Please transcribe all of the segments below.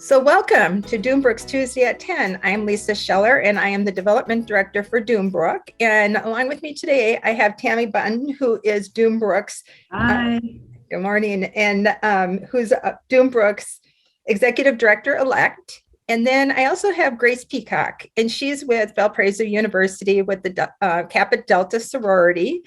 So welcome to Doombrook's Tuesday at 10. I'm Lisa Scheller and I am the Development Director for Doombrook. And along with me today, I have Tammy Button, who is Doombrook's, Hi. good morning, and who's Doombrook's Executive Director-elect. And then I also have Grace Peacock, and she's with Valparaiso University with the Kappa Delta Sorority.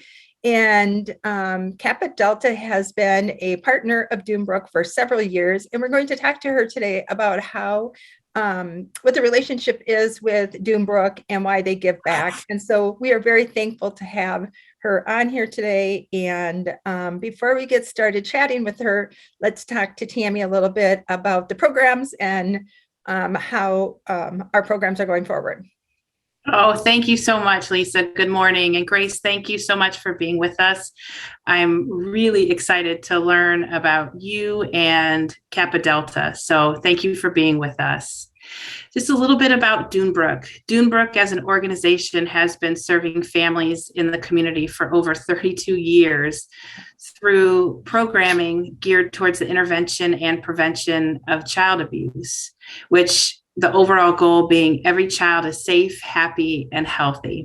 And Kappa Delta has been a partner of Doombrook for several years, and we're going to talk to her today about how what the relationship is with Doombrook and why they give back. And so we are very thankful to have her on here today. And before we get started chatting with her, let's talk to Tammy a little bit about the programs and how our programs are going forward. Oh, thank you so much, Lisa. Good morning. And Grace, thank you so much for being with us. I'm really excited to learn about you and Kappa Delta. So thank you for being with us. Just a little bit about Dunebrook. Dunebrook as an organization has been serving families in the community for over 32 years through programming geared towards the intervention and prevention of child abuse, which the overall goal being every child is safe, happy, and healthy.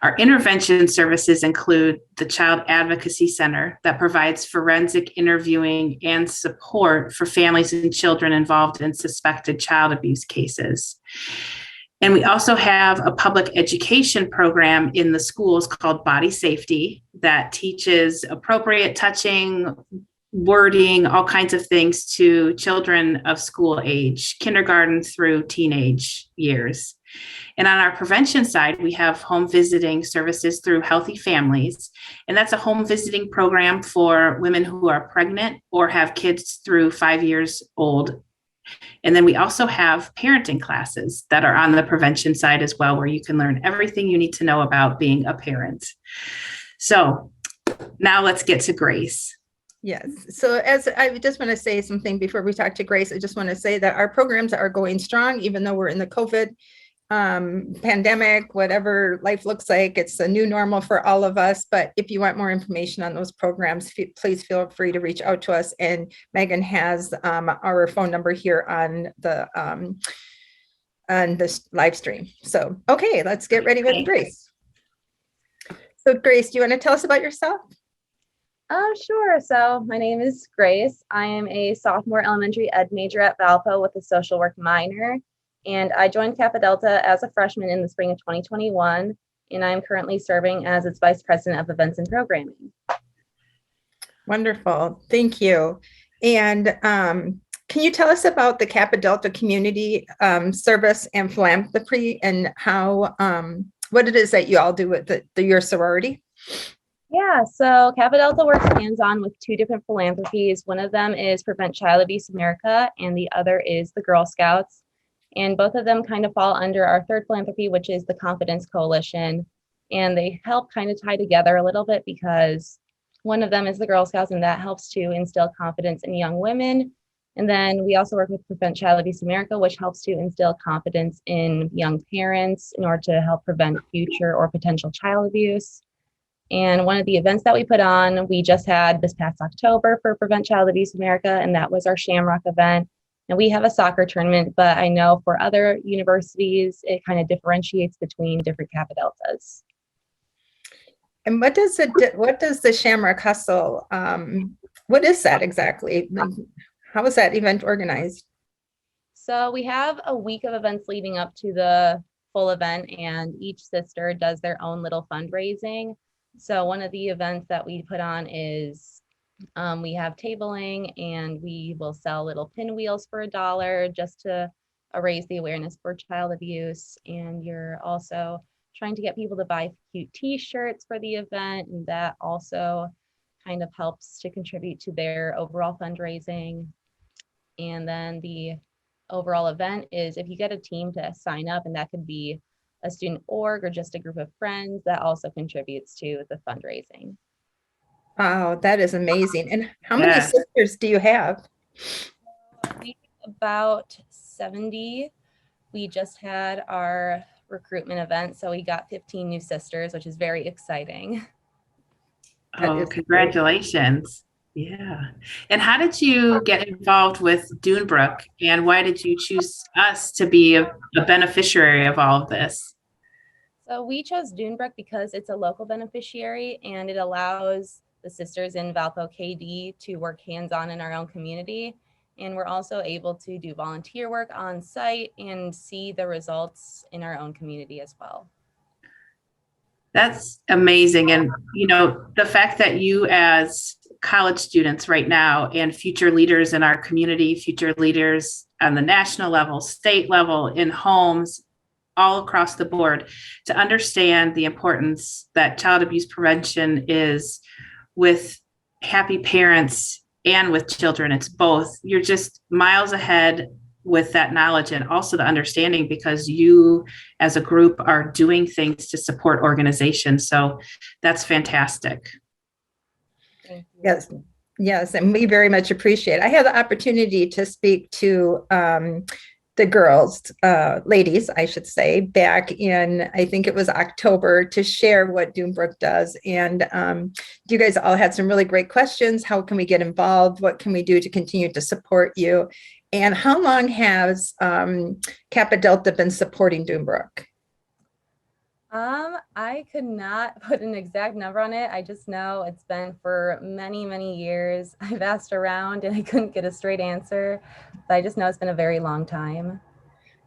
Our intervention services include the Child Advocacy Center that provides forensic interviewing and support for families and children involved in suspected child abuse cases. And we also have a public education program in the schools called Body Safety that teaches appropriate touching, wording, all kinds of things to children of school age, kindergarten through teenage years. And on our prevention side, we have home visiting services through Healthy Families. And that's a home visiting program for women who are pregnant or have kids through 5 years old. And then we also have parenting classes that are on the prevention side as well, where you can learn everything you need to know about being a parent. So now let's get to Grace. Yes. So as I just want to say something before we talk to Grace, I just want to say that our programs are going strong, even though we're in the COVID pandemic, whatever life looks like, it's a new normal for all of us. But if you want more information on those programs, please feel free to reach out to us. And Megan has our phone number here on this live stream. So, okay, let's get ready with Grace. So Grace, do you want to tell us about yourself? Sure. So my name is Grace. I am a sophomore elementary ed major at Valpo with a social work minor. And I joined Kappa Delta as a freshman in the spring of 2021. And I'm currently serving as its vice president of events and programming. Wonderful. Thank you. And can you tell us about the Kappa Delta community service and philanthropy and how what it is that you all do with your sorority? Yeah, so Kappa Delta works hands-on with two different philanthropies. One of them is Prevent Child Abuse America, and the other is the Girl Scouts. And both of them kind of fall under our third philanthropy, which is the Confidence Coalition. And they help kind of tie together a little bit because one of them is the Girl Scouts, and that helps to instill confidence in young women. And then we also work with Prevent Child Abuse America, which helps to instill confidence in young parents in order to help prevent future or potential child abuse. And one of the events that we put on, we just had this past October for Prevent Child Abuse America, and that was our Shamrock event. And we have a soccer tournament, but I know for other universities, it kind of differentiates between different Kappa Deltas. And what does the Shamrock Hustle, what is that exactly? How is that event organized? So we have a week of events leading up to the full event, and each sister does their own little fundraising. So one of the events that we put on is we have tabling, and we will sell little pinwheels for $1 just to raise the awareness for child abuse. And you're also trying to get people to buy cute t-shirts for the event, and that also kind of helps to contribute to their overall fundraising. And then the overall event is if you get a team to sign up, and that could be a student org or just a group of friends, that also contributes to the fundraising. Wow, that is amazing. And how many sisters do you have? We have about 70. We just had our recruitment event, so we got 15 new sisters, which is very exciting. Oh, congratulations. Yeah. And how did you get involved with Dunebrook, and why did you choose us to be a beneficiary of all of this? So we chose Dunebrook because it's a local beneficiary and it allows the sisters in Valpo KD to work hands-on in our own community. And we're also able to do volunteer work on site and see the results in our own community as well. That's amazing. And, the fact that you, as college students right now and future leaders in our community, future leaders on the national level, state level, in homes, all across the board, to understand the importance that child abuse prevention is with happy parents and with children. It's both. You're just miles ahead with that knowledge and also the understanding, because you as a group are doing things to support organizations. So that's fantastic. Thank you. Yes, yes, and we very much appreciate it. I had the opportunity to speak to the girls, ladies, I should say, back in, I think it was October, to share what Doombrook does. And you guys all had some really great questions. How can we get involved? What can we do to continue to support you? And how long has Kappa Delta been supporting Doombrook? I could not put an exact number on it. I just know it's been for many, many years. I've asked around and I couldn't get a straight answer. But I just know it's been a very long time.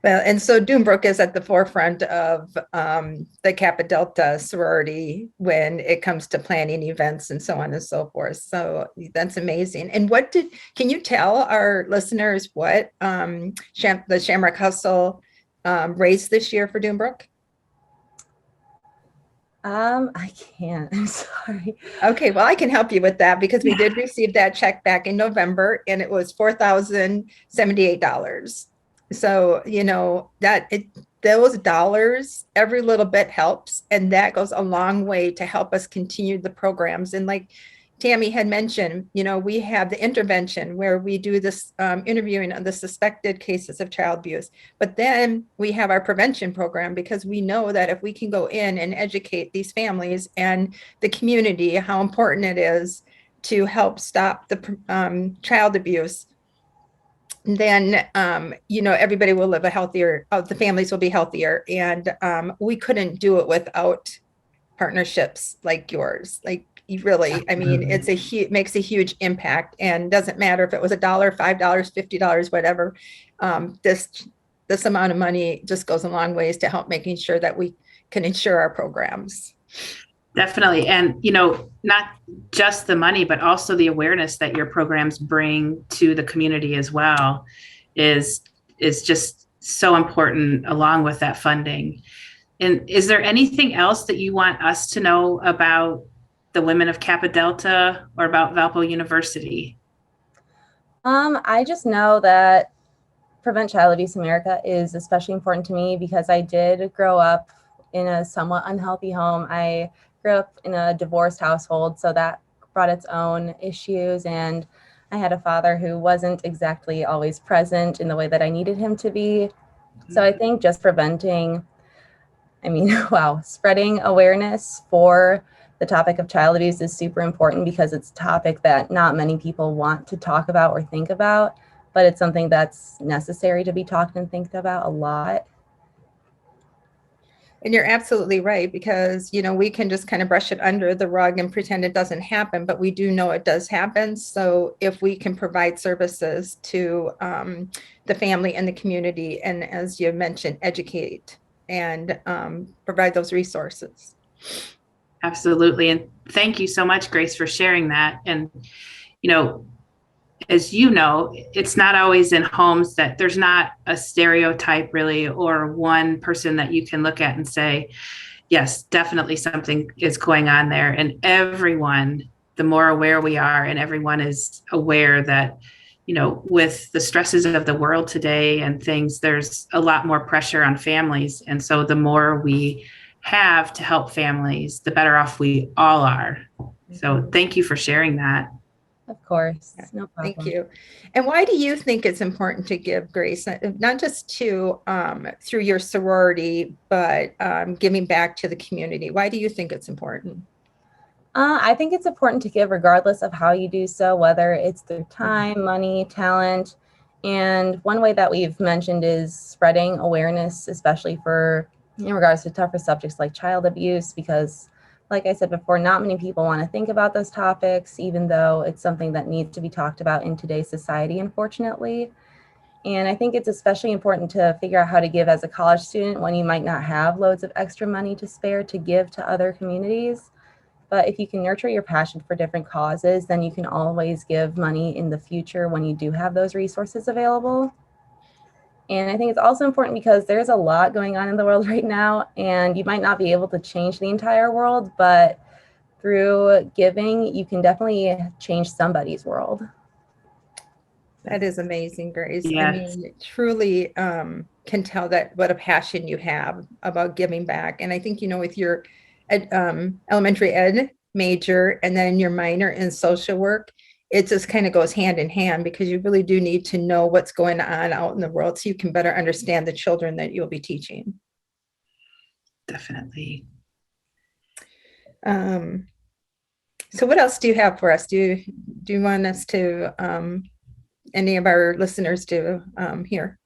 Well, and so Doombrook is at the forefront of the Kappa Delta sorority when it comes to planning events and so on and so forth. So that's amazing. And can you tell our listeners what the Shamrock Hustle raised this year for Doombrook? I can't. I'm sorry. Okay, well, I can help you with that because we did receive that check back in November and it was $4,078. So, those dollars, every little bit helps. And that goes a long way to help us continue the programs. And like Tammy had mentioned, we have the intervention where we do this interviewing of the suspected cases of child abuse. But then we have our prevention program, because we know that if we can go in and educate these families and the community how important it is to help stop the child abuse, then everybody will live a healthier, the families will be healthier. And we couldn't do it without partnerships like yours. Like, you really, I mean, makes a huge impact, and doesn't matter if it was $1, $5, $50, whatever. This amount of money just goes a long ways to help making sure that we can ensure our programs. Definitely. And, not just the money, but also the awareness that your programs bring to the community as well is just so important, along with that funding. And is there anything else that you want us to know about the women of Kappa Delta or about Valpo University? I just know that Prevent Child Abuse America is especially important to me because I did grow up in a somewhat unhealthy home. I grew up in a divorced household, so that brought its own issues. And I had a father who wasn't exactly always present in the way that I needed him to be. So I think just spreading awareness for the topic of child abuse is super important, because it's a topic that not many people want to talk about or think about, but it's something that's necessary to be talked and think about a lot. And you're absolutely right, because, we can just kind of brush it under the rug and pretend it doesn't happen, but we do know it does happen. So if we can provide services to the family and the community, and as you mentioned, educate and provide those resources. Absolutely. And thank you so much, Grace, for sharing that. And, as you know, it's not always in homes that there's not a stereotype really, or one person that you can look at and say, yes, definitely something is going on there. And everyone, the more aware we are, and everyone is aware that, with the stresses of the world today and things, there's a lot more pressure on families. And so the more we have to help families, the better off we all are. So thank you for sharing that. Of course, no problem. Thank you. And why do you think it's important to give, Grace, not just to through your sorority, but giving back to the community? Why do you think it's important? I think it's important to give regardless of how you do so, whether it's through time, money, talent. And one way that we've mentioned is spreading awareness, especially in regards to tougher subjects like child abuse, because like I said before, not many people want to think about those topics, even though it's something that needs to be talked about in today's society, unfortunately. And I think it's especially important to figure out how to give as a college student when you might not have loads of extra money to spare to give to other communities. But if you can nurture your passion for different causes, then you can always give money in the future when you do have those resources available. And I think it's also important because there's a lot going on in the world right now, and you might not be able to change the entire world, but through giving, you can definitely change somebody's world. That is amazing, Grace. I Yes. mean, truly can tell that what a passion you have about giving back. And I think, with your elementary ed major and then your minor in social work, it just kind of goes hand in hand because you really do need to know what's going on out in the world so you can better understand the children that you'll be teaching. Definitely. So what else do you have for us? Do you want us to any of our listeners to hear?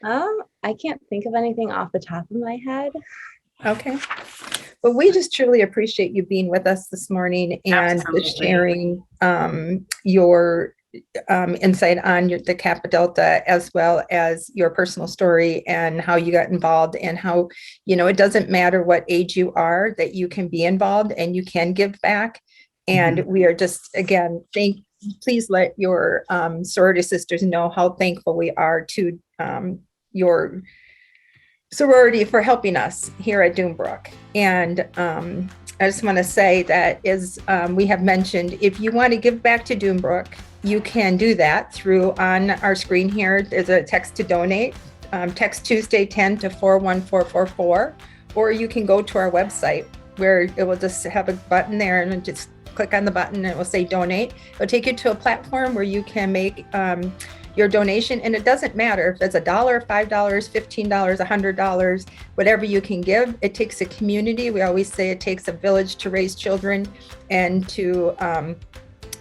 I can't think of anything off the top of my head. Okay. Well, we just truly appreciate you being with us this morning and Absolutely. sharing your insight on the Kappa Delta, as well as your personal story and how you got involved and how, it doesn't matter what age you are, that you can be involved and you can give back. And we are just, again, please let your sorority sisters know how thankful we are to your sorority for helping us here at Doombrook. And I just want to say that, as we have mentioned, if you want to give back to Doombrook, you can do that through on our screen here. There's a text to donate. Text Tuesday 10 to 41444, or you can go to our website where it will just have a button there and just click on the button and it will say donate. It'll take you to a platform where you can make your donation, and it doesn't matter if it's $1, $5, $15, $100, whatever you can give. It takes a community. We always say it takes a village to raise children and to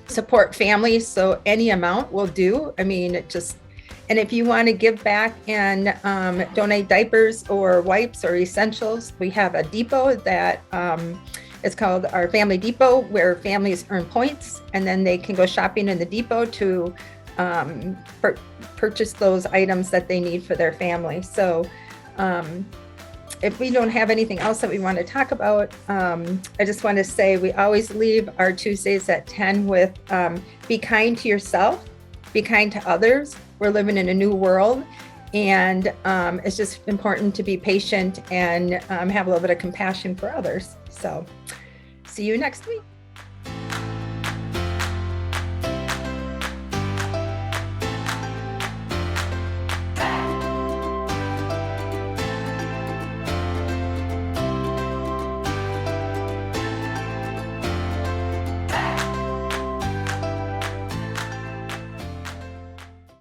support families. So any amount will do. I mean, and if you want to give back and donate diapers or wipes or essentials, we have a depot that it's called our Family Depot, where families earn points and then they can go shopping in the depot to purchase those items that they need for their family. So if we don't have anything else that we want to talk about, I just want to say we always leave our Tuesdays at 10 with be kind to yourself, be kind to others. We're living in a new world, and it's just important to be patient and have a little bit of compassion for others. So see you next week.